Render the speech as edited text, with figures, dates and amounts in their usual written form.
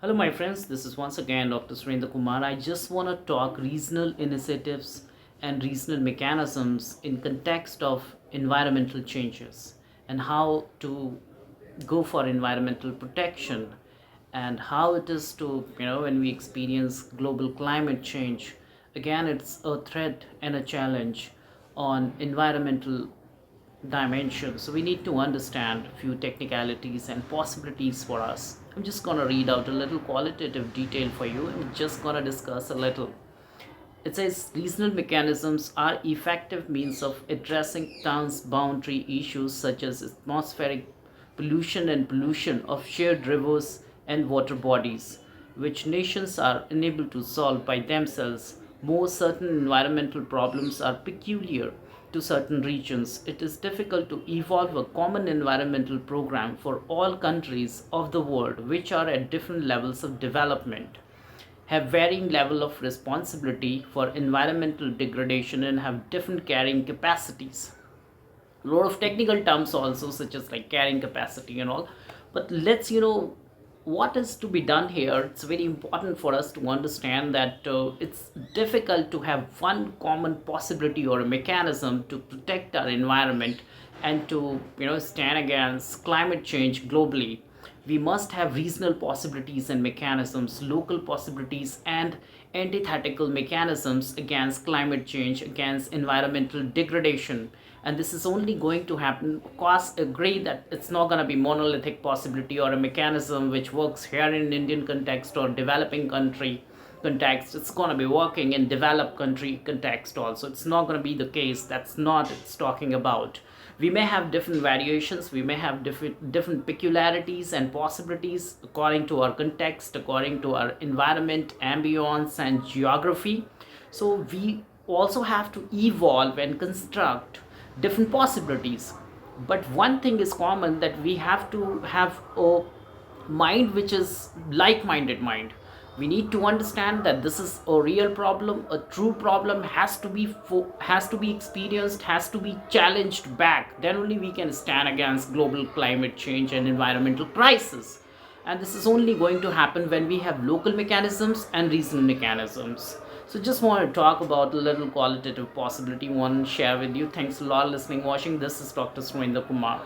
Hello, my friends. This is once again Dr. Surendra Kumar. I just want to talk regional initiatives and regional mechanisms in context of environmental changes and how to go for environmental protection and how it is to, when we experience global climate change. Again, it's a threat and a challenge on environmental dimension. So we need to understand a few technicalities and possibilities for us. I'm just going to read out a little qualitative detail for you and just going to discuss a little. It says regional mechanisms are effective means of addressing transboundary issues such as atmospheric pollution and pollution of shared rivers and water bodies, which nations are unable to solve by themselves. More certain environmental problems are peculiar to certain regions. It is difficult to evolve a common environmental program for all countries of the world which are at different levels of development, have varying level of responsibility for environmental degradation, and have different carrying capacities. A lot of technical terms also, such as like carrying capacity and all. But let's what is to be done here. It's very important for us to understand that it's difficult to have one common possibility or a mechanism to protect our environment and to stand against climate change globally. We must have regional possibilities and mechanisms, local possibilities and antithetical mechanisms against climate change, against environmental degradation. And this is only going to happen, of course agree that it's not going to be monolithic possibility or a mechanism which works here in Indian context or developing country context. It's going to be working in developed country context also. It's not going to be the case. That's not it's talking about. We may have different variations, we may have different peculiarities and possibilities according to our context, according to our environment, ambience and geography. So we also have to evolve and construct different possibilities. But one thing is common, that we have to have a mind which is like-minded mind. We need to understand that this is a real problem. A true problem has to be experienced, has to be challenged back. Then only we can stand against global climate change and environmental crisis. And this is only going to happen when we have local mechanisms and regional mechanisms. So just want to talk about a little qualitative possibility, one share with you. Thanks a lot listening, watching. This is Dr. Surendra Kumar.